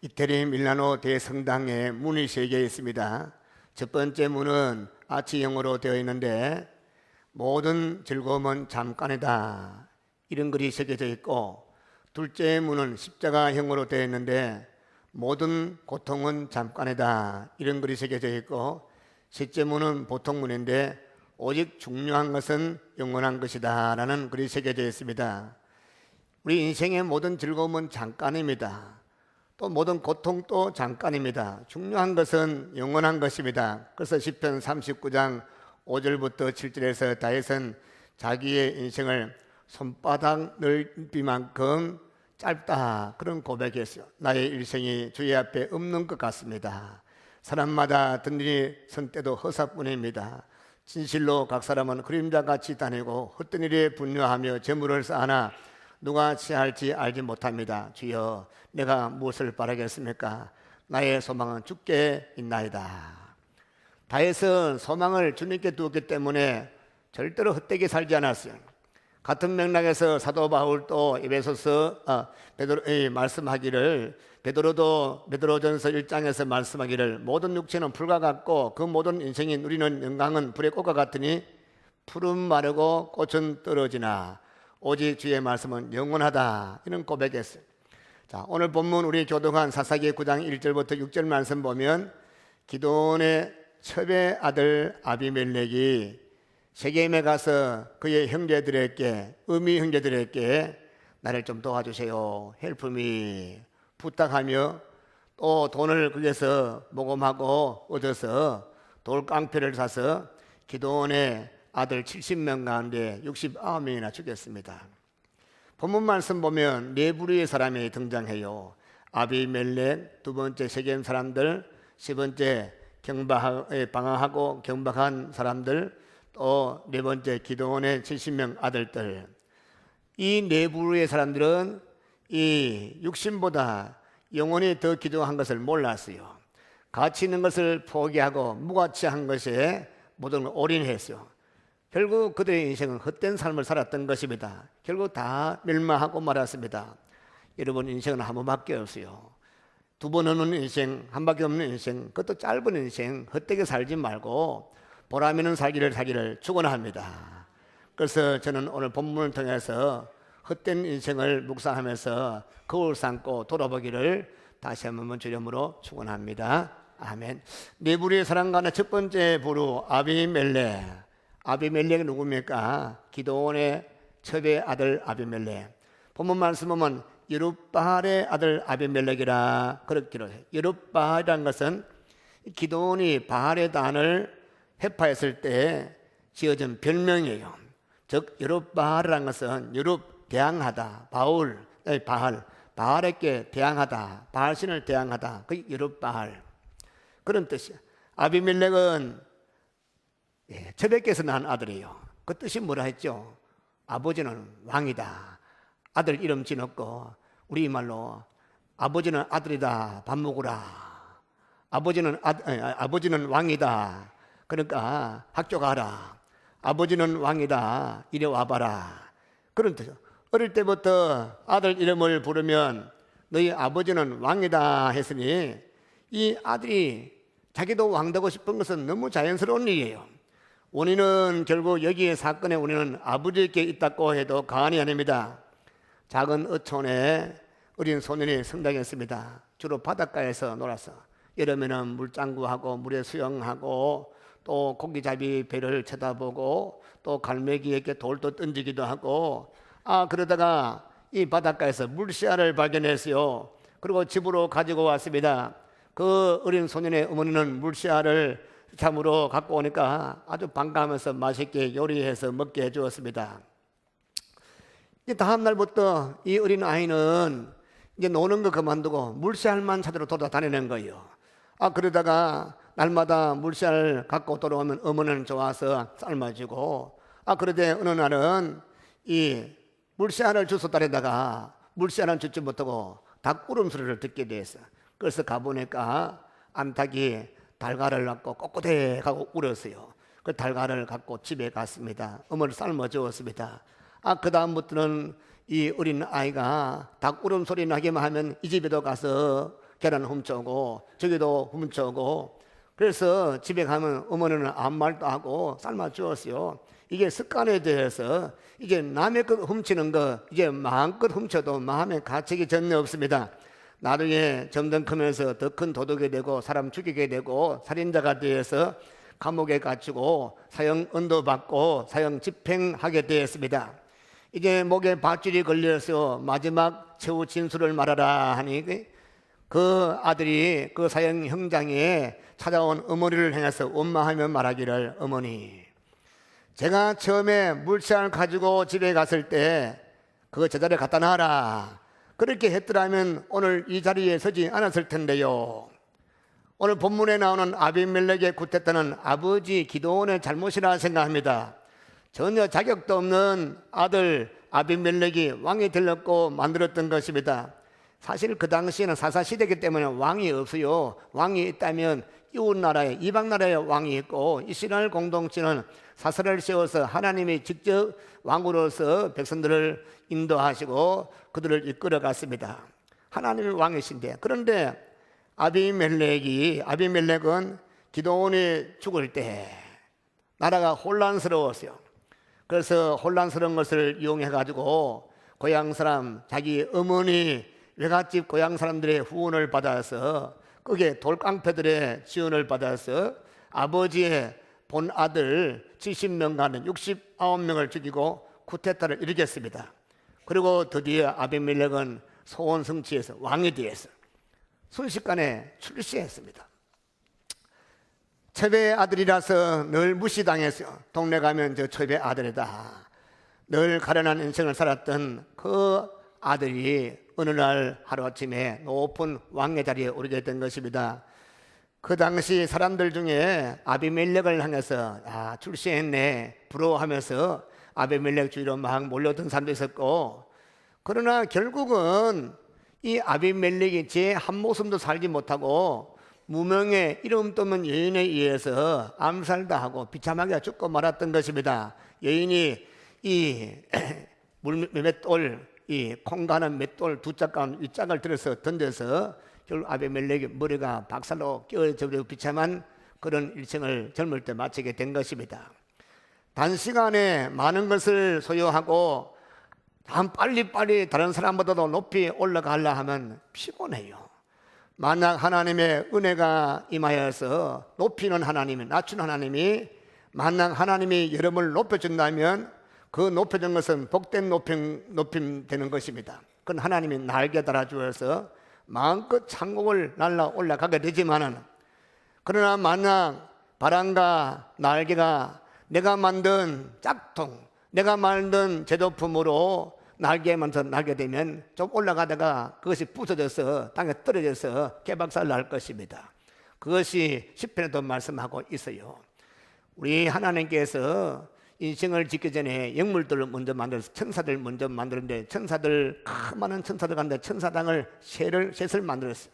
이태리 밀라노 대성당에 문이 3개 있습니다. 첫 번째 문은 아치형으로 되어 있는데 모든 즐거움은 잠깐이다 이런 글이 새겨져 있고, 둘째 문은 십자가형으로 되어 있는데 모든 고통은 잠깐이다 이런 글이 새겨져 있고, 셋째 문은 보통 문인데 오직 중요한 것은 영원한 것이다 라는 글이 새겨져 있습니다. 우리 인생의 모든 즐거움은 잠깐입니다. 또 모든 고통도 잠깐입니다. 중요한 것은 영원한 것입니다. 그래서 시편 39장 5절부터 7절에서 다윗은 자기의 인생을 손바닥 넓이만큼 짧다 그런 고백했어요. 나의 일생이 주의 앞에 없는 것 같습니다. 사람마다 든든히 선 때도 허사뿐입니다. 진실로 각 사람은 그림자같이 다니고 헛된 일에 분노하며 재물을 쌓아나 누가 취할지 알지 못합니다. 주여, 내가 무엇을 바라겠습니까? 나의 소망은 주께 있나이다. 다윗은 소망을 주님께 두었기 때문에 절대로 헛되게 살지 않았어요. 같은 맥락에서 사도 바울도 에베소서 베드로의 말씀하기를, 베드로전서 1장에서 말씀하기를, 모든 육체는 불과 같고 그 모든 인생이 누리는 영광은 불의 꽃과 같으니 풀은 마르고 꽃은 떨어지나 오직 주의 말씀은 영원하다 이런 고백했어요. 자, 오늘 본문 우리 교독한 사사기 9장 1절부터 6절 말씀 보면 기드온의 첩의 아들 아비멜렉이 세겜에 가서 그의 형제들에게, 음미 형제들에게 나를 좀 도와주세요, help me 부탁하며 또 돈을 거기서 모금하고 얻어서 돌깡패를 사서 기드온의 아들 70명 가운데 69명이나 죽였습니다. 본문 말씀 보면 네 부류의 사람이 등장해요. 아비멜렉, 두 번째 세겜 사람들, 세 번째 방황하고 경박한 사람들, 또 네 번째 기드온의 70명 아들들. 이 네 부류의 사람들은 이 육신보다 영혼이 더 귀중한 것을 몰랐어요. 가치 있는 것을 포기하고 무가치한 것에 모든 걸 올인했어요. 결국 그들의 인생은 헛된 삶을 살았던 것입니다. 결국 다 멸망하고 말았습니다. 여러분, 인생은 한 번밖에 없어요. 두 번 오는 인생, 한 밖에 없는 인생, 그것도 짧은 인생, 헛되게 살지 말고 보람 있는 살기를 축원합니다. 그래서 저는 오늘 본문을 통해서 헛된 인생을 묵상하면서 거울 삼고 돌아보기를 다시 한번 주님으로 축원합니다. 아멘. 네 부류의 사람 가운데 첫 번째 부류 아비멜렉. 아비멜렉이 누굽니까? 기드온의 첩의 아들 아비멜렉. 본문 말씀 보면 여룹바알의 아들 아비멜렉이라 그렇게 기록해요. 여룹바알이라는 것은 기드온이 바알의 단을 회파했을 때 지어진 별명이에요. 즉 여룹바알이라는 것은 여룹 대항하다, 바알에게 대항하다, 바알신을 대항하다, 그 여룹바알 그런 뜻이에요. 아비멜렉은 첩에게서 낳은 아들이에요. 그 뜻이 뭐라 했죠? 아버지는 왕이다. 아들 이름 지었고, 우리 말로 아버지는 아들이다, 밥 먹으라. 아버지는 왕이다. 그러니까 학교 가라. 아버지는 왕이다. 이리 와봐라. 그런 뜻이죠. 어릴 때부터 아들 이름을 부르면 너희 아버지는 왕이다 했으니 이 아들이 자기도 왕 되고 싶은 것은 너무 자연스러운 일이에요. 원인은 결국 여기에 사건의 원인은 아버지께 있다고 해도 과언이 아닙니다. 작은 어촌에 어린 소년이 성장했습니다. 주로 바닷가에서 놀아서 여름에는 물장구하고 물에 수영하고 또 고기잡이 배를 쳐다보고 또 갈매기에게 돌도 던지기도 하고 그러다가 이 바닷가에서 물씨알을 발견했어요. 그리고 집으로 가지고 왔습니다. 그 어린 소년의 어머니는 물씨알을 참으로 갖고 오니까 아주 반가워하면서 맛있게 요리해서 먹게 해주었습니다. 이제 다음 날부터 이 어린 아이는 이제 노는 거 그만두고 물씨알만 찾으러 돌아다니는 거예요. 그러다가 날마다 물씨알 갖고 돌아오면 어머니는 좋아서 삶아주고, 그러되 어느 날은 이 물씨알을 주워 다니다가 물씨알은 주지 못하고 닭 울음소리를 듣게 됐어요. 그래서 가보니까 암탉이 달걀을 낳고 꼿꼿해가고 울었어요. 그 달걀을 갖고 집에 갔습니다. 어머니를 삶아 주었습니다. 그 다음부터는 이 어린 아이가 닭 울음소리 나기만 하면 이 집에도 가서 계란 훔쳐오고 저기도 훔쳐오고, 그래서 집에 가면 어머니는 아무 말도 하고 삶아 주었어요. 이게 습관에 대해서 이제 남의 것 훔치는 거 이제 마음껏 훔쳐도 마음에 가책이 전혀 없습니다. 나중에 점점 크면서 더 큰 도둑이 되고 사람 죽이게 되고 살인자가 되어서 감옥에 갇히고 사형 언도받고 사형 집행하게 되었습니다. 이제 목에 밧줄이 걸려서 마지막 최후 진술을 말하라 하니 그 아들이 그 사형 형장에 찾아온 어머니를 향해서 원망하며 말하기를, 어머니, 제가 처음에 물씨알 가지고 집에 갔을 때 그거 제자리에 갖다 놔라, 그렇게 했더라면 오늘 이 자리에 서지 않았을 텐데요. 오늘 본문에 나오는 아비멜렉의 구태타는 아버지 기드온의 잘못이라 생각합니다. 전혀 자격도 없는 아들 아비멜렉이 왕이 되려고 만들었던 것입니다. 사실 그 당시에는 사사시대이기 때문에 왕이 없어요. 왕이 있다면 이웃나라에, 이방나라에 왕이 있고, 이스라엘 공동체는 사사를 세워서 하나님이 직접 왕으로서 백성들을 인도하시고 그들을 이끌어 갔습니다. 하나님이 왕이신데, 그런데 아비멜렉은 기드온이 죽을 때 나라가 혼란스러웠어요. 그래서 혼란스러운 것을 이용해 가지고 고향 사람, 자기 어머니 외갓집 고향 사람들의 후원을 받아서, 그게 돌깡패들의 지원을 받아서 아버지의 본 아들 70명과는 69명을 죽이고 쿠데타를 일으켰습니다. 그리고 드디어 아비멜렉은 소원 성취해서 왕이 되어서 순식간에 출세했습니다. 첩의 아들이라서 늘 무시당했어요. 동네 가면 저 첩의 아들이다. 늘 가련한 인생을 살았던 그 아들이 어느 날 하루아침에 높은 왕의 자리에 오르게 된 것입니다. 그 당시 사람들 중에 아비멜렉을 향해서 출세했네 부러워하면서 아비멜렉 주위로 막 몰려든 사람도 있었고, 그러나 결국은 이 아비멜렉이 제 한 모습도 살지 못하고 무명의 이름도 없는 여인에 의해서 암살당하고 비참하게 죽고 말았던 것입니다. 여인이 이 맷돌, 이 콩가는 맷돌 두 짝간 이 짝을 들어서 던져서 결국 아비멜렉의 머리가 박살로 끼어져 비참한 그런 일생을 젊을 때 마치게 된 것입니다. 단시간에 많은 것을 소유하고 빨리빨리 다른 사람보다도 높이 올라가려 하면 피곤해요. 만약 하나님의 은혜가 임하여서 높이는 하나님이, 낮추는 하나님이, 만약 하나님이 여러분을 높여준다면 그 높여준 것은 복된 높임 되는 것입니다. 그건 하나님이 날개 달아주어서 마음껏 창공을 날아 올라가게 되지만은, 그러나 만약 바람과 날개가 내가 만든 짝퉁, 내가 만든 제조품으로 날개만서 날게 되면 좀 올라가다가 그것이 부서져서 땅에 떨어져서 개박살 날 것입니다. 그것이 시편에도 말씀하고 있어요. 우리 하나님께서 인생을 짓기 전에 영물들을 먼저 만들어서 천사들 먼저 만드는데, 천사들 많은 천사들 가운데 천사당을 셋을 만들었어요.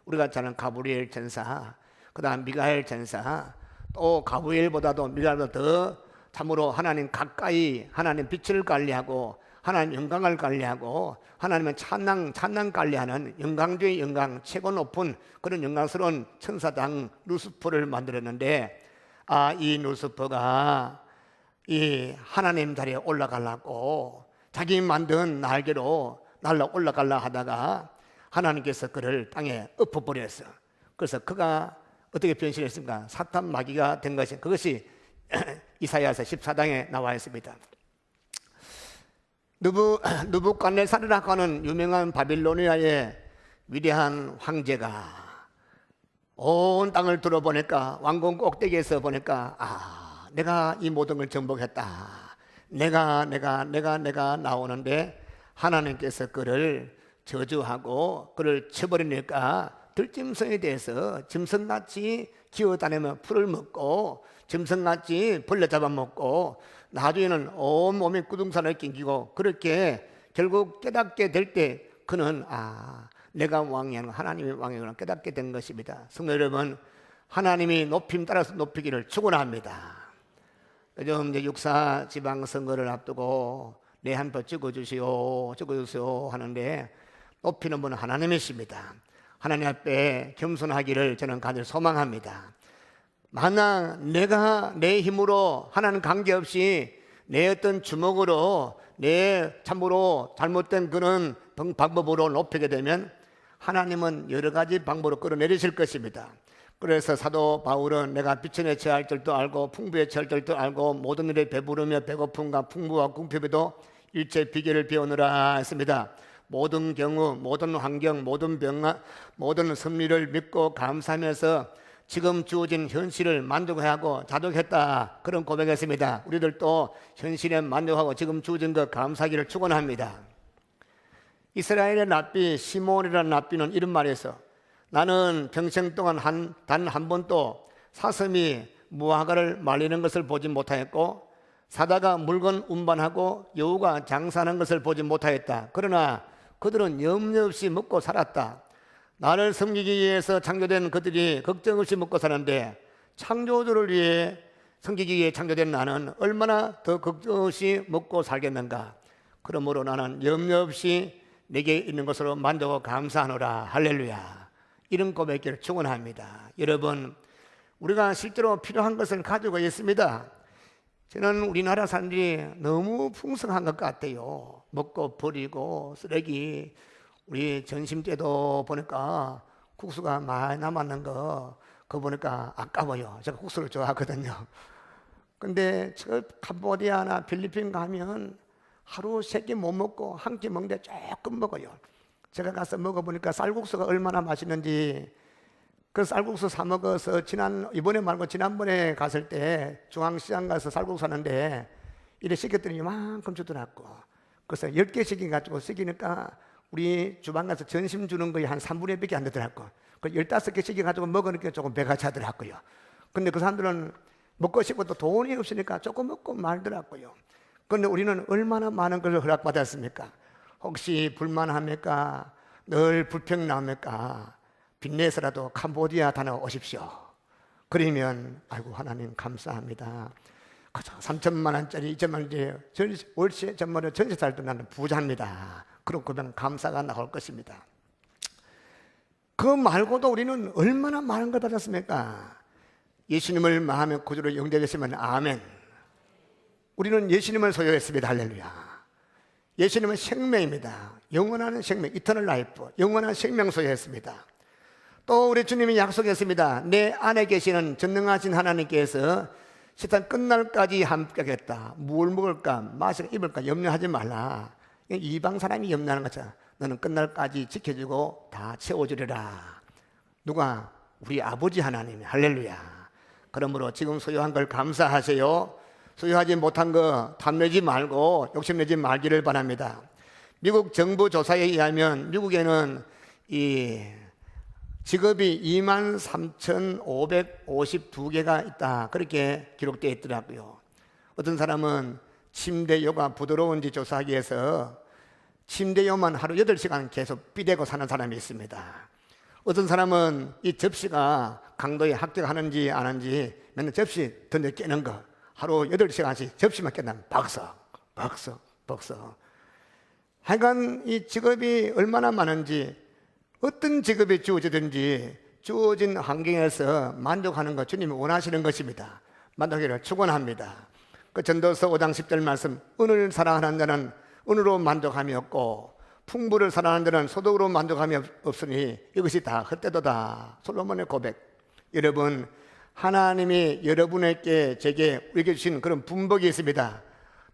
우리가 잘 아는 가브리엘 천사, 그 다음 미가엘 천사, 또 가브리엘보다도 미가엘보다 더 참으로 하나님 가까이 하나님 빛을 관리하고 하나님 영광을 관리하고 하나님의 찬양 관리하는 영광 중의 영광, 최고 높은 그런 영광스러운 천사당 루스퍼를 만들었는데, 이 루스퍼가 이 하나님 자리에 올라가려고 자기 만든 날개로 날라 올라가려 하다가 하나님께서 그를 땅에 엎어버렸어. 그래서 그가 어떻게 변신했습니까? 사탄 마귀가 된 것이, 그것이 이사야서 14장에 나와 있습니다. 느부갓네살이라고 하는 유명한 바빌로니아의 위대한 황제가 온 땅을 둘러보니까 왕궁 꼭대기에서 보니까 내가 이 모든 걸 정복했다. 내가 나오는데 하나님께서 그를 저주하고 그를 쳐버리니까 들짐승에 대해서 짐승같이 기어다니며 풀을 먹고 짐승같이 벌레 잡아먹고 나중에는 온몸에 구둥산을 낑기고, 그렇게 결국 깨닫게 될 때 그는 내가 왕이 아니고 하나님이 왕이구나 깨닫게 된 것입니다. 성도 여러분, 하나님이 높임 따라서 높이기를 축원합니다. 요즘 이제 육사 지방선거를 앞두고 내 한 표 찍어주시오 하는데 높이는 분은 하나님이십니다. 하나님 앞에 겸손하기를 저는 간절히 소망합니다. 만약 내가 내 힘으로 하나님 관계없이 내 어떤 주먹으로 내 참으로 잘못된 그런 방법으로 높이게 되면 하나님은 여러 가지 방법으로 끌어내리실 것입니다. 그래서 사도 바울은 내가 비천에 처할 줄도 알고 풍부에 처할 줄도 알고 모든 일에 배부르며 배고픔과 풍부와 궁핍에도 일체 비결을 배우느라 했습니다. 모든 경우, 모든 환경, 모든 병, 모든 섭리를 믿고 감사하면서 지금 주어진 현실을 만족하고 자족했다, 그런 고백했습니다. 우리들도 현실에 만족하고 지금 주어진 것 감사하기를 축원합니다. 이스라엘의 랍비 시몬이라는 랍비는 이런 말에서 나는 평생 동안 단 한 번도 사슴이 무화과를 말리는 것을 보지 못하였고 사다가 물건 운반하고 여우가 장사하는 것을 보지 못하였다. 그러나 그들은 염려 없이 먹고 살았다. 나를 섬기기 위해서 창조된 그들이 걱정 없이 먹고 사는데 창조주를 위해 섬기기 위해 창조된 나는 얼마나 더 걱정 없이 먹고 살겠는가. 그러므로 나는 염려 없이 내게 있는 것으로 만족하고 감사하노라. 할렐루야. 이런 고백을 축원합니다. 여러분, 우리가 실제로 필요한 것을 가지고 있습니다. 저는 우리나라 사람들이 너무 풍성한 것 같아요. 먹고 버리고 쓰레기. 우리 점심 때도 보니까 국수가 많이 남았는 거 그거 보니까 아까워요. 제가 국수를 좋아하거든요. 근데 저 캄보디아나 필리핀 가면 하루 3끼 못 먹고 한 끼 먹는데 조금 먹어요. 제가 가서 먹어보니까 쌀국수가 얼마나 맛있는지, 그 쌀국수 사 먹어서 이번에 말고 지난번에 갔을 때 중앙시장 가서 쌀국수 하는데 이래 시켰더니 이만큼 주더라고. 그래서 10개 시켜가지고 시키니까 우리 주방 가서 점심 주는 거에 한 3분의 1밖에 안 되더라고. 그 15개 시켜가지고 먹으니까 조금 배가 차더라고요. 근데 그 사람들은 먹고 싶고 또 돈이 없으니까 조금 먹고 말더라고요. 그런데 우리는 얼마나 많은 것을 허락받았습니까? 혹시 불만합니까? 늘 불평 나옵니까? 빚내서라도 캄보디아 다녀오십시오. 그러면 아이고 하나님 감사합니다. 3천만 원짜리 2천만 원짜리 월세 전문에 전세 살도 나는 부자입니다. 그런 고백 감사가 나올 것입니다. 그 말고도 우리는 얼마나 많은 걸 받았습니까? 예수님을 마음의 구주로 영접했으면 아멘. 우리는 예수님을 소유했습니다. 할렐루야. 예수님은 생명입니다. 영원한 생명, 이터널 라이프, 영원한 생명 소유했습니다. 또 우리 주님이 약속했습니다. 내 안에 계시는 전능하신 하나님께서 세상 끝날까지 함께하겠다. 뭘 먹을까 마실까 입을까 염려하지 말라. 이방 사람이 염려하는 것처럼 너는 끝날까지 지켜주고 다 채워주리라. 누가? 우리 아버지 하나님. 할렐루야. 그러므로 지금 소유한 걸 감사하세요. 소유하지 못한 거 탐내지 말고 욕심내지 말기를 바랍니다. 미국 정부 조사에 의하면 미국에는 이 직업이 23,552개가 있다, 그렇게 기록되어 있더라고요. 어떤 사람은 침대요가 부드러운지 조사하기 위해서 침대요만 하루 8시간 계속 삐대고 사는 사람이 있습니다. 어떤 사람은 이 접시가 강도에 합격하는지 안 하는지 맨날 접시 던져 깨는 거 하루 8시간씩 접시만 깨면 박석. 하여간 이 직업이 얼마나 많은지, 어떤 직업이 주어지든지 주어진 환경에서 만족하는 것 주님이 원하시는 것입니다. 만족하기를 축원합니다. 그 전도서 5장 10절 말씀, 은을 사랑하는 자는 은으로 만족함이 없고 풍부를 사랑하는 자는 소득으로 만족함이 없으니 이것이 다 헛되도다. 솔로몬의 고백. 여러분, 하나님이 여러분에게 제게 우리에게 주신 그런 분복이 있습니다.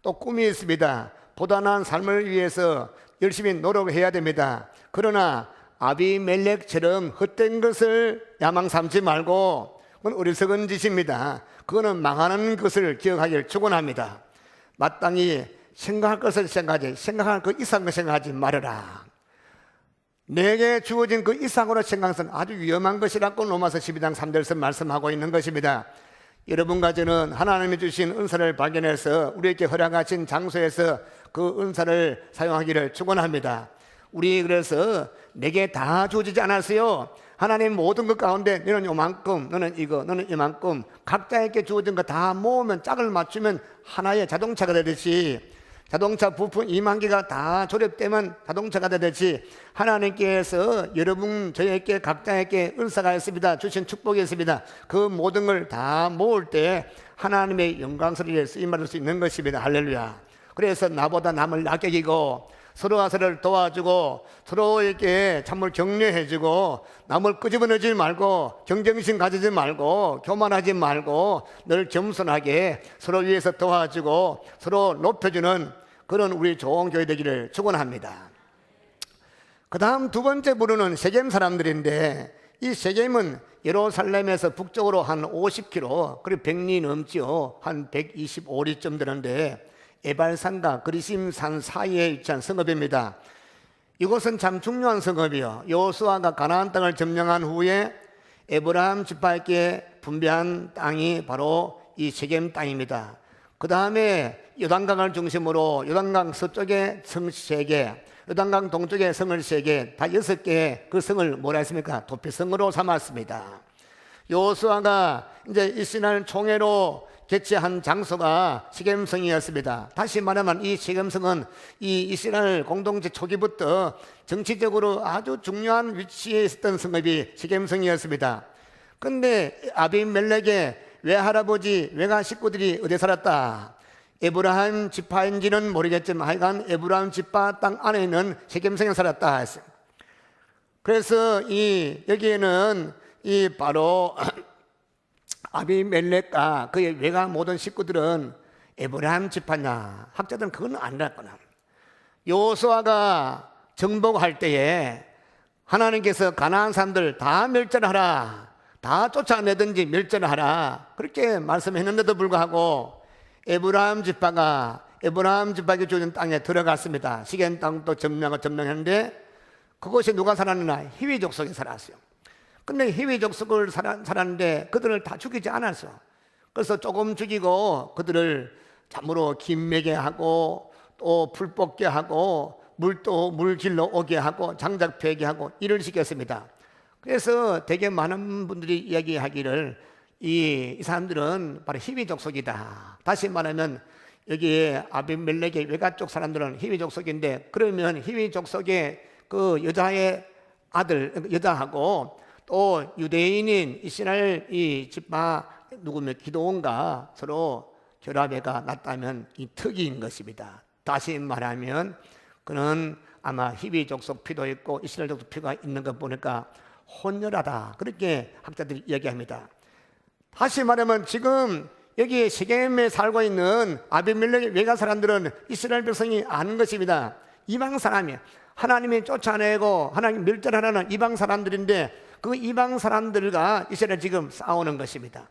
또 꿈이 있습니다. 보다 나은 삶을 위해서 열심히 노력해야 됩니다. 그러나 아비멜렉처럼 헛된 것을 야망 삼지 말고, 그건 어리석은 짓입니다. 그거는 망하는 것을 기억하기를 축원합니다. 마땅히 생각할 것을 생각하지, 생각할 그 이상을 생각하지 말아라. 내게 주어진 그 이상으로 생각하는 것은 아주 위험한 것이라고 로마서 12장 3절에서 말씀하고 있는 것입니다. 여러분과 저는 하나님이 주신 은사를 발견해서 우리에게 허락하신 장소에서 그 은사를 사용하기를 축원합니다. 우리 그래서 내게 다 주어지지 않았어요. 하나님 모든 것 가운데 너는 요만큼, 너는 이거, 너는 이만큼 각자에게 주어진 거 다 모으면 짝을 맞추면 하나의 자동차가 되듯이 자동차 부품 2만 개가 다 조립되면 자동차가 되듯이 하나님께서 여러분 저에게 각자에게 은사가 있습니다. 주신 축복이 있습니다. 그 모든 걸 다 모을 때 하나님의 영광스럽게 쓰임받을 수 있는 것입니다. 할렐루야. 그래서 나보다 남을 낮게 여기고 서로가 서로를 도와주고 서로에게 참을 격려해주고 남을 끄집어내지 말고 경쟁심 가지지 말고 교만하지 말고 늘 겸손하게 서로 위해서 도와주고 서로 높여주는 그런 우리 좋은 교회 되기를 축원합니다. 그 다음 두 번째 부류는 세겜 사람들인데 이 세겜은 예루살렘에서 북쪽으로 한 50km 그리고 100리 넘지요. 한 125리쯤 되는데 에발산과 그리심산 사이에 위치한 성읍입니다. 이곳은 참 중요한 성읍이요. 여호수아가 가나안 땅을 점령한 후에 에브라임 지파에게 분배한 땅이 바로 이 세겜 땅입니다. 그 다음에 요단강을 중심으로 요단강 서쪽에 성 3개, 요단강 동쪽에 성을 3개, 다 6개의 그 성을 뭐라 했습니까? 도피성으로 삼았습니다. 여호수아가 이제 이스라엘 총회로 개최한 장소가 시겜성이었습니다. 다시 말하면 이 시겜성은 이 이스라엘 공동체 초기부터 정치적으로 아주 중요한 위치에 있었던 성읍이 시겜성이었습니다. 그런데 아비멜렉의 외할아버지 외가 식구들이 어디 살았다? 에브라임 지파인지는 모르겠지만 하여간 에브라임 지파 땅 안에 있는 시겜성에 살았다 했어요. 그래서 여기에는 이 바로 아비멜렉과 그의 외가 모든 식구들은 에브라임 지파냐? 학자들은 그건 아니랄거나. 여호수아가 정복할 때에 하나님께서 가나안 사람들 다 멸절하라, 다 쫓아내든지 멸절하라 그렇게 말씀했는데도 불구하고 에브라임 지파에게 주는 땅에 들어갔습니다. 시겜 땅도 점령했는데 그곳에 누가 살았느냐? 히위 족속이 살았어요. 근데 히위 족속을 살았는데 그들을 다 죽이지 않았어. 그래서 조금 죽이고 그들을 참으로 김매게 하고 또 풀 뽑게 하고 물 길러 오게 하고 장작 패게 하고 일을 시켰습니다. 그래서 되게 많은 분들이 이야기하기를 이 사람들은 바로 히위 족속이다. 다시 말하면 여기에 아비멜렉의 외가 쪽 사람들은 히위 족속인데 그러면 히위 족속의 그 여자의 여자하고 또 유대인인 이스라엘 이 지파 누구면 기드온과 서로 결합해가 났다면 이 특이인 것입니다. 다시 말하면 그는 아마 히위 족속 피도 있고 이스라엘 족속 피가 있는 것 보니까 혼혈하다 그렇게 학자들이 이야기합니다. 다시 말하면 지금 여기 시겜에 살고 있는 아비멜렉의 외가 사람들은 이스라엘 백성이 아는 것입니다. 이방 사람이에요. 하나님이 쫓아내고 하나님 멸절하라는 이방 사람들인데 그 이방 사람들과 이스라엘 지금 싸우는 것입니다.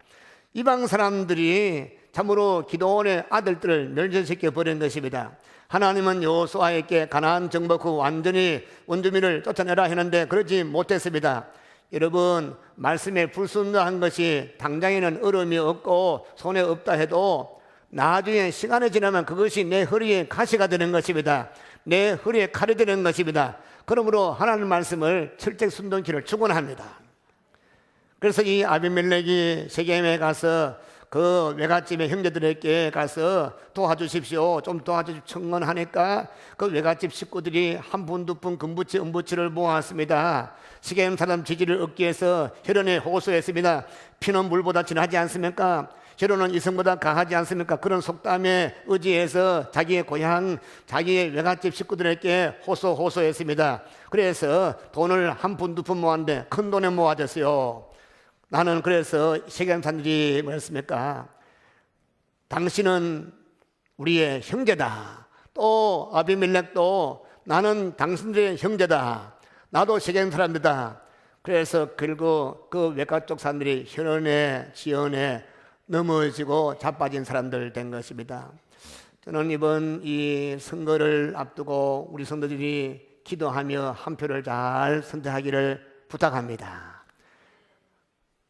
이방 사람들이 참으로 기드온의 아들들을 멸절시켜 버린 것입니다. 하나님은 여호수아에게 가나안 정복 후 완전히 원주민을 쫓아내라 했는데 그러지 못했습니다. 여러분 말씀에 불순종한 것이 당장에는 어려움이 없고 손에 없다 해도 나중에 시간이 지나면 그것이 내 허리에 가시가 되는 것입니다. 내 허리에 칼이 되는 것입니다. 그러므로 하나님 말씀을 철저히 순종키를 축원합니다. 그래서 이 아비멜렉이 세겜에 가서 그 외갓집의 형제들에게 가서 도와주십시오 좀 도와주십시오 청원하니까 그 외갓집 식구들이 한 푼 두 푼 금부치 은부치를 모았습니다. 시겜 사람 지지를 얻기 위해서 혈연에 호소했습니다. 피는 물보다 진하지 않습니까? 혈연은 이성보다 강하지 않습니까? 그런 속담에 의지해서 자기의 고향 자기의 외갓집 식구들에게 호소했습니다. 그래서 돈을 한 푼 두 푼 모았는데 큰 돈에 모아졌어요. 나는 그래서 세겜 사람들이 뭐였습니까? 당신은 우리의 형제다. 또 아비멜렉도 나는 당신들의 형제다. 나도 세겜 사람들이다. 그래서 결국 그 외가 쪽 사람들이 혈연에 지연에 넘어지고 자빠진 사람들 된 것입니다. 저는 이번 이 선거를 앞두고 우리 성도들이 기도하며 한 표를 잘 선택하기를 부탁합니다.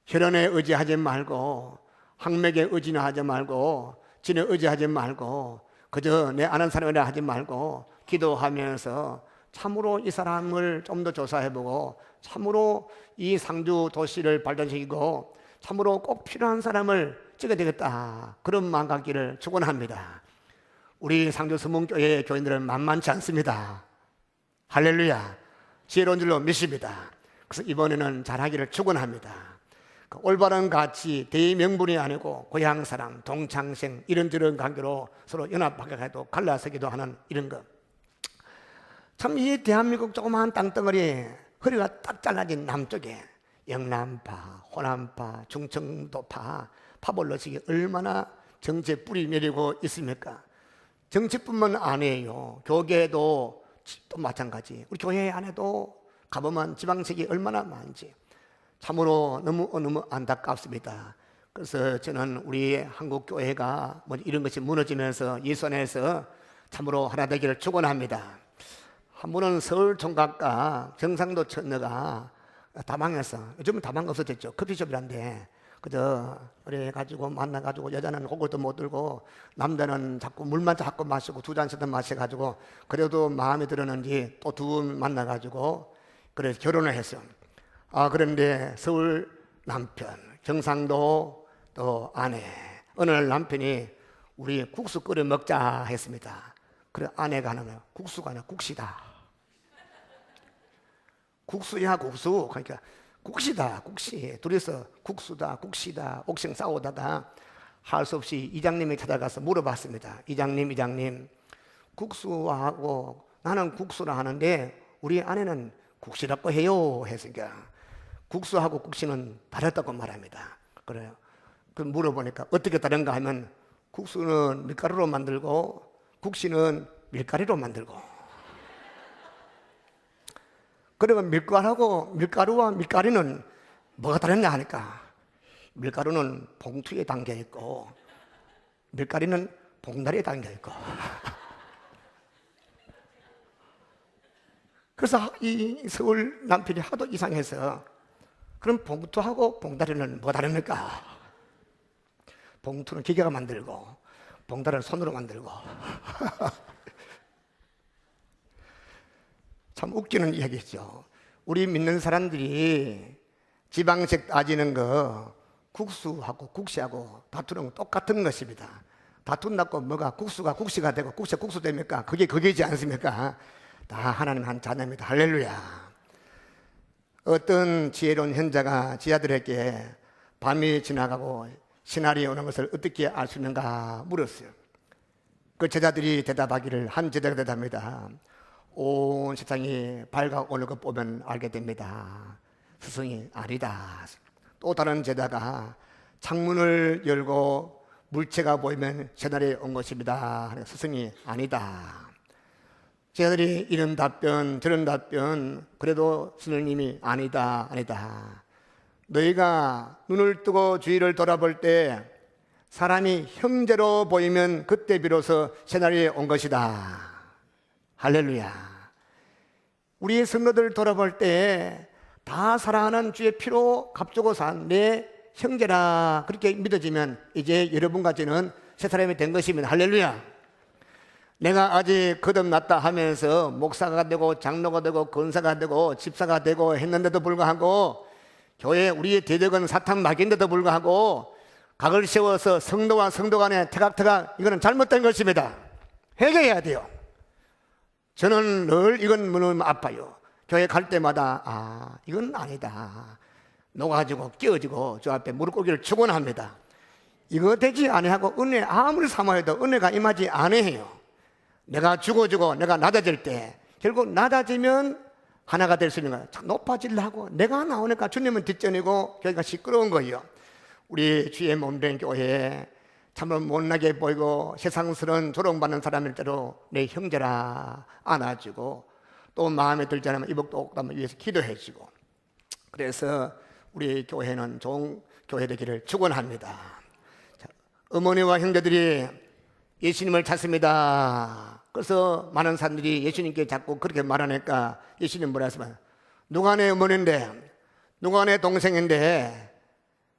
혈연에 의지하지 말고 학맥에 의지하지 말고 진에 의지하지 말고 그저 내 아는 사람이라 하지 말고 기도하면서 참으로 이 사람을 좀 더 조사해보고 참으로 이 상주 도시를 발전시키고 참으로 꼭 필요한 사람을 찍어야 되겠다 그런 마음 갖기를 축원합니다. 우리 상주서문교회 교인들은 만만치 않습니다. 할렐루야. 지혜로운 줄로 믿습니다. 그래서 이번에는 잘하기를 축원합니다. 그 올바른 가치, 대의명분이 아니고 고향사랑, 동창생 이런저런 관계로 서로 연합하게도 갈라서기도 하는 이런 것. 참 이 대한민국 조그마한 땅덩어리 허리가 딱 잘라진 남쪽에 영남파, 호남파, 충청도파, 파벌러식이 얼마나 정치에 뿌리 내리고 있습니까? 정치뿐만 아니에요. 교계도 또 마찬가지. 우리 교회 안에도 가보면 지방색이 얼마나 많지. 참으로 너무 안타깝습니다. 그래서 저는 우리 한국 교회가 뭐 이런 것이 무너지면서 예수 안에서 참으로 하나 되기를 축원합니다. 한 번은 서울 총각과 경상도 처녀가 다방에서, 요즘은 다방 없어졌죠. 커피숍이란데 그저 그래가지고 만나가지고 여자는 호글도 못 들고 남자는 자꾸 물만 자꾸 마시고 두 잔씩 더 마셔가지고 그래도 마음에 들었는지 또 두 분 만나가지고 그래서 결혼을 했어요. 그런데 서울 남편, 경상도 또 아내, 어느 날 남편이 우리 국수 끓여 먹자 했습니다. 그래 아내가 하는 거예요. 국수가 아니라 국시다. 국수야 국수. 그러니까 국시다 국시. 둘이서 국수다 국시다 옥생 싸우다가 할 수 없이 이장님이 찾아가서 물어봤습니다. 이장님 국수하고 나는 국수라 하는데 우리 아내는 국시라고 해요 했으니까 국수하고 국시는 다르다고 말합니다. 그래요. 그 물어보니까 어떻게 다른가 하면 국수는 밀가루로 만들고 국시는 밀가리로 만들고. 그러면 밀가루와 밀가리는 뭐가 다르냐 하니까 밀가루는 봉투에 담겨 있고 밀가리는 봉다리에 담겨 있고. 그래서 이 서울 남편이 하도 이상해서 그럼 봉투하고 봉다리는 뭐 다릅니까? 봉투는 기계가 만들고 봉다리는 손으로 만들고. 참 웃기는 이야기죠. 우리 믿는 사람들이 지방색 따지는 거 국수하고 국시하고 다투는 건 똑같은 것입니다. 다툰다고 뭐가 국수가 국시가 되고 국시가 국수 됩니까? 그게 그게지 않습니까? 다 하나님 한 자녀입니다. 할렐루야. 어떤 지혜로운 현자가 지하들에게 밤이 지나가고 신날이 오는 것을 어떻게 알 수 있는가 물었어요. 그 제자들이 대답하기를, 한 제자가 대답합니다. 온 세상이 밝아오는 것 보면 알게 됩니다. 스승이 아니다. 또 다른 제자가 창문을 열고 물체가 보이면 새날이 온 것입니다. 스승이 아니다. 제자들이 이런 답변 저런 답변, 그래도 스승님이 아니다. 너희가 눈을 뜨고 주위를 돌아볼 때 사람이 형제로 보이면 그때 비로소 새날이 온 것이다. 할렐루야. 우리 성도들 돌아볼 때 다 사랑하는 주의 피로 값주고 산 내 형제라 그렇게 믿어지면 이제 여러분까지는 새 사람이 된 것입니다. 할렐루야. 내가 아직 거듭났다 하면서 목사가 되고 장로가 되고 권사가 되고 집사가 되고 했는데도 불구하고 교회 우리의 대적은 사탄 마귀인데도 불구하고 각을 세워서 성도와 성도 간에 태각태각, 이거는 잘못된 것입니다. 회개해야 돼요. 저는 늘 이건 너무 아파요. 교회 갈 때마다 이건 아니다. 녹아지고 끼어지고 저 앞에 무릎 꿇기를 축원합니다. 이거 되지 아니하고 은혜 아무리 사모해도 은혜가 임하지 아니해요. 내가 죽어지고 내가 낮아질 때 결국 낮아지면 하나가 될 수 있는 거예요. 높아지려고 내가 나오니까 주님은 뒷전이고 교회가 시끄러운 거예요. 우리 주의 몸된 교회에 참으로 못나게 보이고 세상스러운 조롱받는 사람일 때로 내 형제라 안아주고 또 마음에 들지 않으면 이복도 옥담을 위해서 기도해주고, 그래서 우리 교회는 좋은 교회 되기를 축원합니다. 어머니와 형제들이 예수님을 찾습니다. 그래서 많은 사람들이 예수님께 자꾸 그렇게 말하니까 예수님 뭐라 했으면, 누가 내 어머니인데 누가 내 동생인데,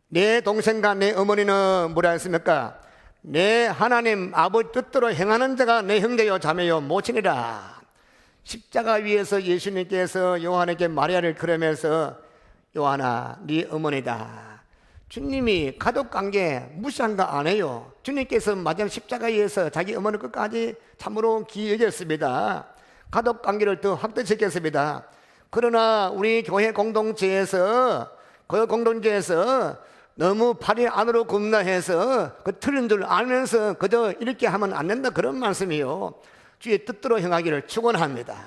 내 동생과 내 어머니는 뭐라 했습니까? 내 하나님 아버지 뜻대로 행하는 자가 내 형제요 자매요 모친이라. 십자가 위에서 예수님께서 요한에게 마리아를 그러면서 요한아 네 어머니다, 주님이 가족관계 무시한 거 안 해요. 주님께서 마지막 십자가에서 자기 어머니 끝까지 참으로 귀히 여겼습니다. 가족관계를 더 확대시켰습니다. 그러나 우리 교회 공동체에서 너무 팔이 안으로 굽나해서 그 틀린 줄 알면서 그저 이렇게 하면 안 된다, 그런 말씀이요. 주의 뜻대로 행하기를 축원합니다.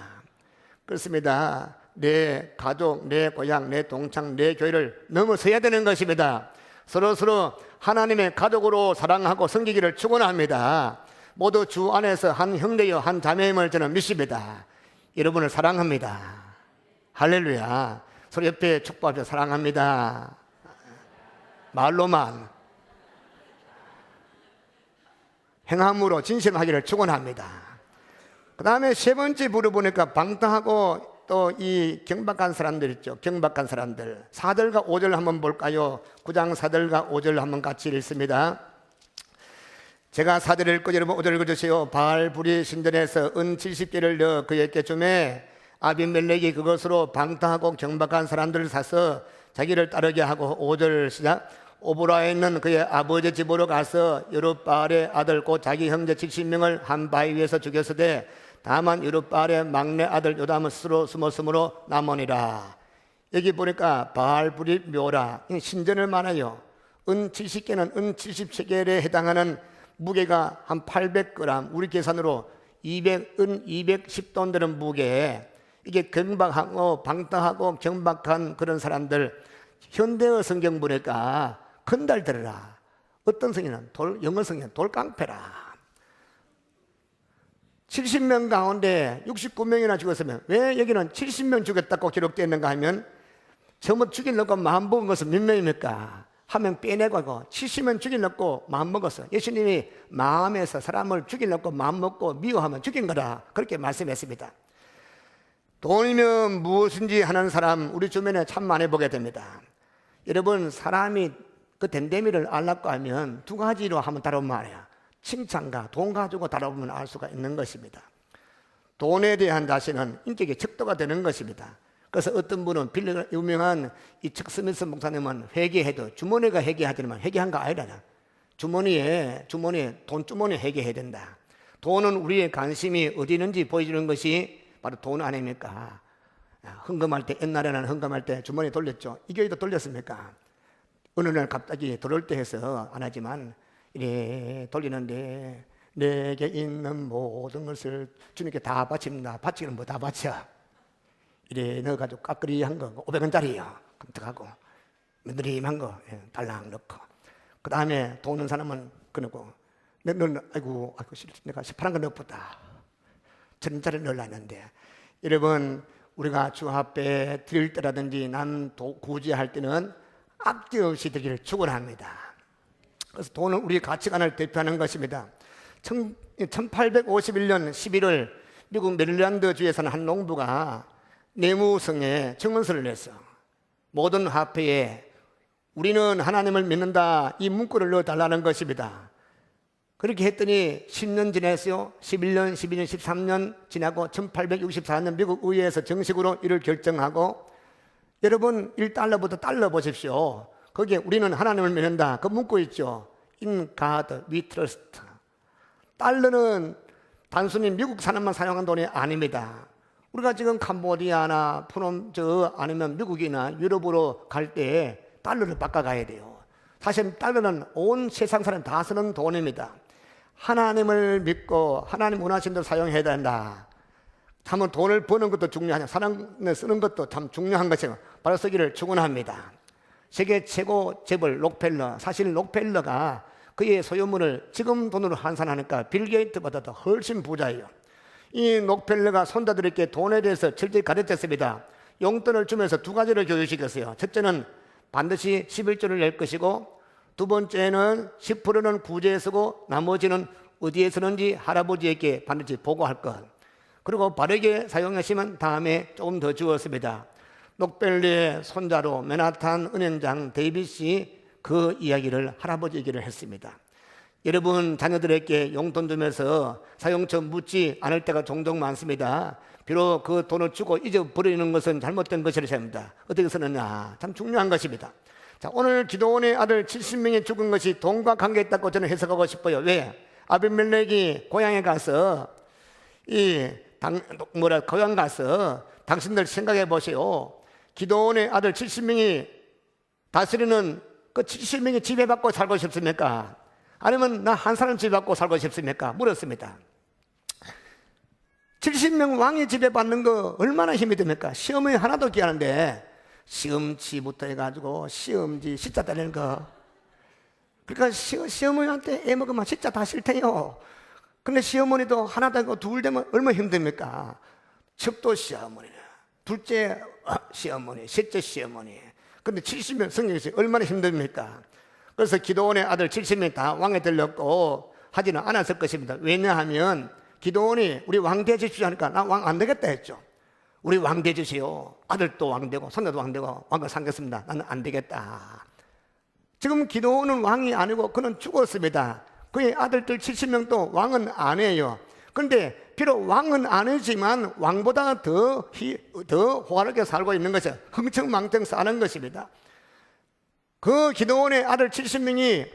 그렇습니다. 내 가족, 내 고향, 내 동창, 내 교회를 넘어서야 되는 것입니다. 서로 하나님의 가족으로 사랑하고 섬기기를 축원합니다. 모두 주 안에서 한 형제요 한 자매임을 저는 믿습니다. 여러분을 사랑합니다. 할렐루야. 서로 옆에 축복하며 사랑합니다. 말로만, 행함으로 진심하기를 축원합니다. 그 다음에 세 번째 물어보니까 방탕하고 또 이 경박한 사람들 있죠. 경박한 사람들. 4절과 5절 한번 볼까요? 9장 4절과 5절 한번 같이 읽습니다. 제가 4절을 읽고 여러분 5절을 읽어주세요. 바알불이 신전에서 은 70개를 넣어 그에게 주매 아비멜렉이 그것으로 방탕하고 경박한 사람들을 사서 자기를 따르게 하고 5절 시작. 오보라에 있는 그의 아버지 집으로 가서 여룻바알의 아들 곧 자기 형제 70명을 한 바위 위에서 죽였으되 다만 여룻바알의 막내 아들 요담은 스스로 숨었으므로 남으니라. 여기 보니까 바알불이 묘라, 신전을 말하여 은 70개는 은 70세겔에 해당하는 무게가 한 800g, 우리 계산으로 은 210돈 되는 무게. 이게 경박하고 방탕하고 경박한 그런 사람들. 현대어 성경 보니까 건달 들으라. 어떤 성경은 영어 성경은 돌깡패라. 70명 가운데 69명이나 죽었으면 왜 여기는 70명 죽였다고 기록되어 있는가 하면 전부 죽이려고 마음먹은 것은 몇 명입니까? 한 명 빼내고 하고 70명 죽이려고 마음먹었어. 예수님이 마음에서 사람을 죽이려고 마음먹고 미워하면 죽인 거라, 그렇게 말씀했습니다. 돈이면 무엇인지 하는 사람 우리 주변에 참 많이 보게 됩니다. 여러분, 사람이 그 됨됨이를 알라고 하면 두 가지로 한번 다루면 말이야. 칭찬과 돈 가지고 다뤄보면 알 수가 있는 것입니다. 돈에 대한 자신은 인격의 척도가 되는 것입니다. 그래서 어떤 분은 유명한 이 척 스미스 목사님은 회개해도 주머니가 회개하지만 회개한 거 아니라 주머니에 돈주머니 회개해야 된다. 돈은 우리의 관심이 어디 있는지 보여주는 것이 바로 돈 아닙니까? 헌금할 때, 옛날에는 헌금할 때 주머니 돌렸죠. 이 교회도 돌렸습니까? 어느 날 갑자기 돌을 때 해서 안 하지만 이래 돌리는데 내게 있는 모든 것을 주님께 다 바칩니다. 바치기는 뭐 다 바쳐. 이래 넣어가지고 까끌이한 거 500원짜리요. 끔찍하고 느림한 거 달랑 넣고, 그 다음에 돈 없는 사람은 그러고 너는 아이고 내가 시퍼런 거 넣었다. 1,000원짜리 넣으려는데, 여러분, 우리가 주 앞에 드릴 때라든지 구제할 때는 아낌없이 드리기를 축원합니다. 그래서 돈은 우리 가치관을 대표하는 것입니다. 1851년 11월 미국 메릴랜드 주에서는 한 농부가 내무성에 청원서를 냈어. 모든 화폐에 우리는 하나님을 믿는다, 이 문구를 넣어달라는 것입니다. 그렇게 했더니 10년 지났어요. 11년, 12년, 13년 지나고 1864년 미국 의회에서 정식으로 이를 결정하고, 여러분 1달러부터 달러 보십시오. 거기에 우리는 하나님을 믿는다, 그 문구 있죠. In God we trust. 달러는 단순히 미국 사람만 사용한 돈이 아닙니다. 우리가 지금 캄보디아나 푸놈 아니면 미국이나 유럽으로 갈 때 달러를 바꿔가야 돼요. 사실 달러는 온 세상 사람 다 쓰는 돈입니다. 하나님을 믿고 하나님 원하신 대로 사용해야 된다. 참 돈을 버는 것도 중요하냐, 사람을 쓰는 것도 참 중요한 것이고 바로 쓰기를 축원합니다. 세계 최고 재벌 록펠러, 사실 록펠러가 그의 소유물을 지금 돈으로 환산하니까 빌 게이트보다도 훨씬 부자예요. 이 록펠러가 손자들에게 돈에 대해서 철저히 가르쳤습니다. 용돈을 주면서 두 가지를 교육시켰어요. 첫째는 반드시 11조를 낼 것이고, 두 번째는 10%는 구제에 쓰고 나머지는 어디에 쓰는지 할아버지에게 반드시 보고할 것. 그리고 바르게 사용하시면 다음에 조금 더 주었습니다. 록펠러의 손자로 맨하탄 은행장 데이빗이 그 이야기를 할아버지 얘기를 했습니다. 여러분 자녀들에게 용돈 주면서 사용처 묻지 않을 때가 종종 많습니다. 비록 그 돈을 주고 잊어버리는 것은 잘못된 것이라 합니다. 어떻게 쓰느냐 참 중요한 것입니다. 자, 오늘 기도원의 아들 70명이 죽은 것이 돈과 관계있다고 저는 해석하고 싶어요. 왜? 아비멜렉이 고향에 가서 고향 가서 당신들 생각해 보세요. 기도원의 아들 70명이 다스리는 그 70명이 지배받고 살고 싶습니까? 아니면 나 한 사람 지배받고 살고 싶습니까? 물었습니다. 70명 왕이 지배받는 거 얼마나 힘이 듭니까? 시험이 하나도 귀하는데 시험지부터 해가지고 시험지 시자 따내는 거, 그러니까 시어머니한테 애 먹으면 진짜 다 싫대요. 근데 시어머니도 하나 되고 둘 되면 얼마나 힘듭니까? 첩도 시어머니, 둘째 시어머니, 셋째 시어머니. 근데 70명 성경에서 얼마나 힘듭니까? 그래서 기도원의 아들 70명 다 왕에 들렸고 하지는 않았을 것입니다. 왜냐하면 기도원이 우리 왕 되주시오 하니까 나 왕 안 되겠다 했죠. 우리 왕 되주시오. 아들도 왕 되고 손녀도 왕 되고 왕을 삼겠습니다. 나는 안 되겠다. 지금 기도원은 왕이 아니고 그는 죽었습니다. 그의 아들들 70명도 왕은 안 해요. 그런데 비록 왕은 아니지만 왕보다 더 호화롭게 살고 있는 것이 흥청망청 사는 것입니다. 그 기도원의 아들 70명이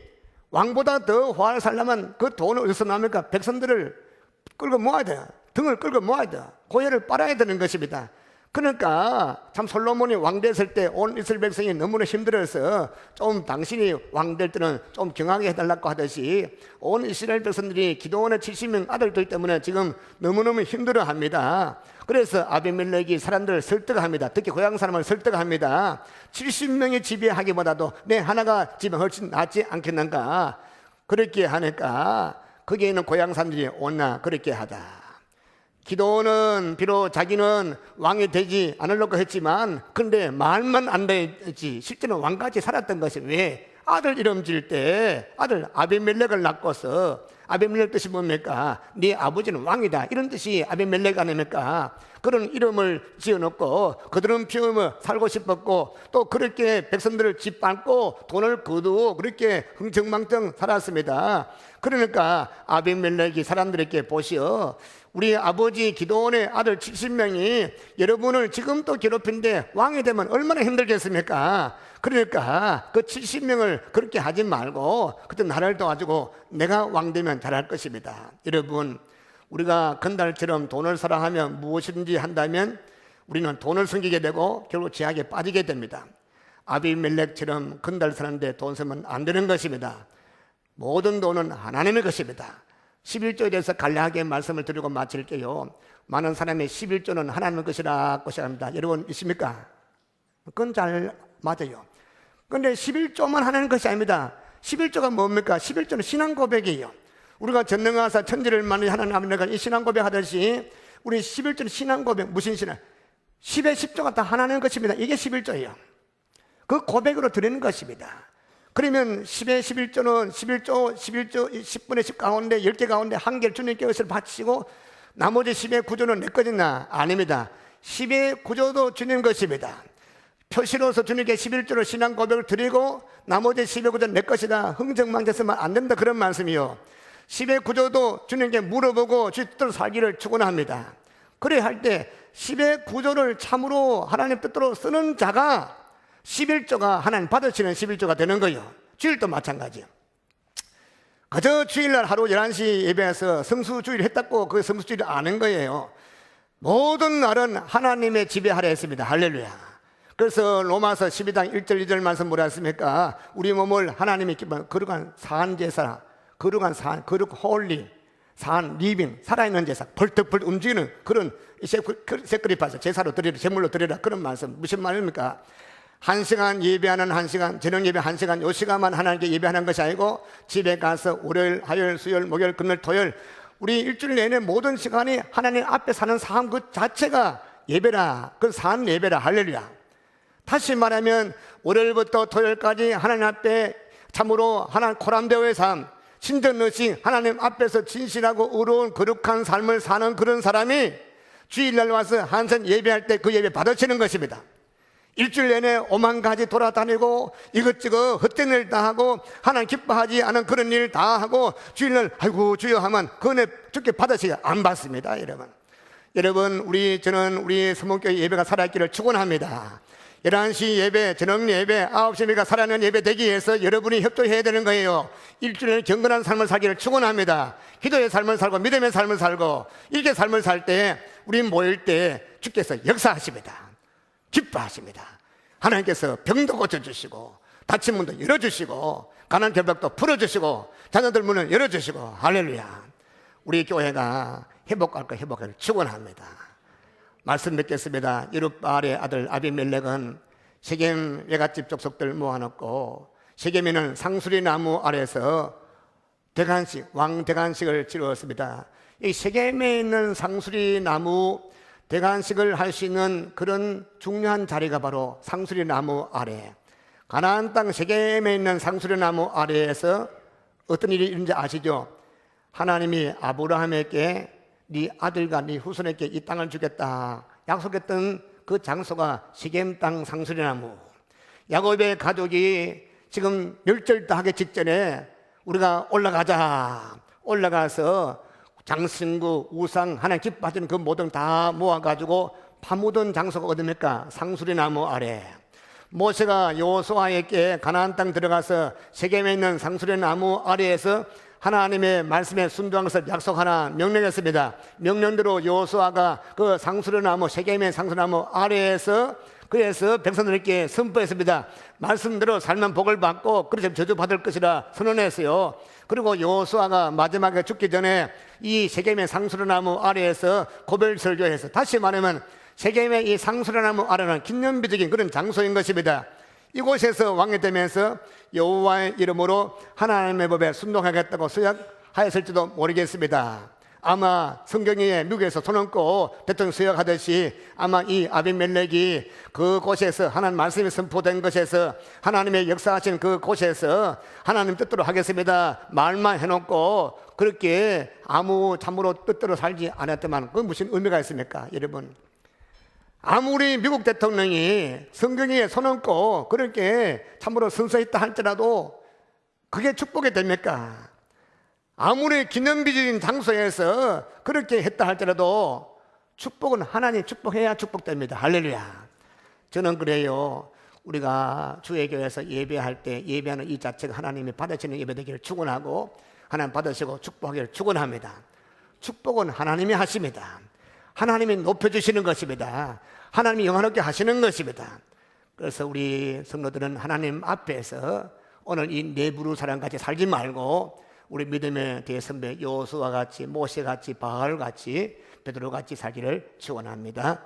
왕보다 더 호화롭게 살려면 그 돈을 어디서 납니까? 백성들을 끌고 모아야 돼요. 등을 끌고 모아야 돼요. 고열을 빨아야 되는 것입니다. 그러니까 참 솔로몬이 왕 됐을 때 온 이스라엘 백성이 너무나 힘들어서 좀 당신이 왕 될 때는 좀 경하게 해달라고 하듯이 온 이스라엘 백성들이 기도원의 70명 아들들 때문에 지금 너무너무 힘들어합니다. 그래서 아비멜렉이 사람들을 설득합니다. 특히 고향 사람을 설득합니다. 70명이 지배하기보다도 내 하나가 지배 훨씬 낫지 않겠는가. 그렇게 하니까 거기에 있는 고향 사람들이 옳나 그렇게 하다. 기도원은 비록 자기는 왕이 되지 않으려고 했지만 근데 말만 안 되지 실제는 왕같이 살았던 것이 왜? 아들 이름 지을 때 아들 아비멜렉을 낳고서 아비멜렉 뜻이 뭡니까? 네 아버지는 왕이다 이런 뜻이 아비멜렉 아닙니까? 그런 이름을 지어놓고 그들은 피우며 살고 싶었고 또 그렇게 백성들을 짓밟고 돈을 거두고 그렇게 흥청망청 살았습니다. 그러니까 아비멜렉이 사람들에게 보시어 우리 아버지 기도원의 아들 70명이 여러분을 지금 또 괴롭힌데 왕이 되면 얼마나 힘들겠습니까? 그러니까 그 70명을 그렇게 하지 말고 그때 나를 도와주고 내가 왕 되면 잘할 것입니다. 여러분, 우리가 건달처럼 돈을 사랑하면 무엇이든지 한다면 우리는 돈을 숨기게 되고 결국 죄악에 빠지게 됩니다. 아비멜렉처럼 건달 사는데 돈 쓰면 안 되는 것입니다. 모든 돈은 하나님의 것입니다. 11조에 대해서 간략하게 말씀을 드리고 마칠게요. 많은 사람이 11조는 하나님의 것이라고 생각합니다. 여러분 있습니까? 그건 잘 맞아요. 그런데 11조만 하나님의 것이 아닙니다. 11조가 뭡니까? 11조는 신앙 고백이에요. 우리가 전능하사 천지를 만든 하나님 아버지가 이 신앙 고백하듯이 우리 11조는 신앙 고백. 무슨 신앙? 10의 10조가 다 하나님의 것입니다. 이게 11조예요. 그 고백으로 드리는 것입니다. 그러면 10의 11조는 11조 10분의 10 가운데 10개 가운데 한 개를 주님께 것을 바치고 나머지 10의 9조는 내 것이냐? 아닙니다. 10의 9조도 주님 것입니다. 표시로서 주님께 11조를 신앙 고백을 드리고 나머지 10의 9조는 내 것이다. 흥정망정해서는 안 된다 그런 말씀이요. 10의 9조도 주님께 물어보고 주의 뜻대로 살기를 축원합니다. 그래 할 때 10의 9조를 참으로 하나님 뜻대로 쓰는 자가 11조가 하나님 받으시는 11조가 되는 거예요. 주일도 마찬가지예요. 그저 주일날 하루 11시 예배해서 성수주일 했다고 그 성수주일을 아는 거예요. 모든 날은 하나님의 지배하려 했습니다. 할렐루야. 그래서 로마서 12장 1절 2절 말씀 뭐라 했습니까? 우리 몸을 하나님의 기뻐 거룩한 사한제사, 거룩한 사한, 거룩 홀리, 사한 리빙, 살아있는 제사, 벌떡벌떡 움직이는 그런 세크리파스, 제사로 드리라, 제물로 드리라 그런 말씀 무슨 말입니까? 1시간 예배하는 1시간, 저녁 예배 1시간, 요 시간만 하나님께 예배하는 것이 아니고 집에 가서 월요일, 화요일, 수요일, 목요일, 금요일, 토요일 우리 일주일 내내 모든 시간이 하나님 앞에 사는 삶 그 자체가 예배라. 그 사는 예배라. 할렐루야. 다시 말하면 월요일부터 토요일까지 하나님 앞에 참으로 하나님 코람대오의 삶, 신전의식 하나님 앞에서 진실하고 의로운 거룩한 삶을 사는 그런 사람이 주일날 와서 한선 예배할 때 그 예배 받으시는 것입니다. 일주일 내내 오만 가지 돌아다니고 이것저것 헛된 일 다 하고 하나님 기뻐하지 않은 그런 일 다 하고 주일날 아이고 주여 하면 그 은혜 주께 받으시게 안 받습니다. 여러분 저는 우리 서문교회 예배가 살아있기를 축원합니다. 11시 예배, 저녁 예배, 9시니까 살아있는 예배 되기 위해서 여러분이 협조해야 되는 거예요. 일주일에 경건한 삶을 살기를 축원합니다. 기도의 삶을 살고 믿음의 삶을 살고 이렇게 삶을 살 때 우리 모일 때 주께서 역사하십니다. 기뻐하십니다. 하나님께서 병도 고쳐주시고 다친 문도 열어주시고 가난 결박도 풀어주시고 자녀들 문을 열어주시고 할렐루야. 우리 교회가 회복할 거 회복을 축원합니다. 말씀 맺겠습니다. 여룻바알의 아들 아비멜렉은 세겜 외갓집 족속들 모아놓고 세겜에는 상수리 나무 아래서 대관식, 왕 대관식을 치루었습니다. 이 세겜에 있는 상수리 나무 대관식을 할 수 있는 그런 중요한 자리가 바로 상수리 나무 아래, 가나안 땅 세겜에 있는 상수리 나무 아래에서 어떤 일이 있는지 아시죠? 하나님이 아브라함에게 네 아들과 네 후손에게 이 땅을 주겠다 약속했던 그 장소가 세겜 땅 상수리나무. 야곱의 가족이 지금 멸절당하기 직전에 우리가 올라가서 장신구, 우상, 하나님 기뻐하시는 그 모든 다 모아가지고 파묻은 장소가 어디입니까? 상수리나무 아래. 모세가 여호수아에게 가나안 땅 들어가서 세겜에 있는 상수리나무 아래에서 하나님의 말씀에 순종한 것을 약속하나 명령했습니다. 명령대로 여호수아가 그 상수리나무, 세겜의 상수리나무 아래에서 그래서 백성들에게 선포했습니다. 말씀대로 살면 복을 받고 그렇게 저주받을 것이라 선언했어요. 그리고 여호수아가 마지막에 죽기 전에 이 세겜의 상수리나무 아래에서 고별 설교해서, 다시 말하면 세겜의 이 상수리나무 아래는 기념비적인 그런 장소인 것입니다. 이곳에서 왕이 되면서 여호와의 이름으로 하나님의 법에 순종하겠다고 서약하였을지도 모르겠습니다. 아마 성경에 미국에서 손 얹고 대통령 서약하듯이 아마 이 아비멜렉이 그곳에서 하나님 말씀이 선포된 것에서 하나님의 역사하신 그곳에서 하나님 뜻대로 하겠습니다 말만 해놓고 그렇게 아무 참으로 뜻대로 살지 않았더만 그건 무슨 의미가 있습니까? 여러분, 아무리 미국 대통령이 성경에 손 얹고 그렇게 참으로 선서했다 할지라도 그게 축복이 됩니까? 아무리 기념비적인 장소에서 그렇게 했다 할지라도 축복은 하나님 축복해야 축복됩니다. 할렐루야. 저는 그래요. 우리가 주의교회에서 예배할 때 예배하는 이 자체가 하나님이 받으시는 예배 되기를 축원하고 하나님 받으시고 축복하기를 축원합니다. 축복은 하나님이 하십니다. 하나님이 높여주시는 것입니다. 하나님이 영화롭게 하시는 것입니다. 그래서 우리 성도들은 하나님 앞에서 오늘 이 네부르사람같이 살지 말고 우리 믿음의 대선배 여호수아같이, 모세같이, 바알같이, 베드로같이 살기를 축원합니다.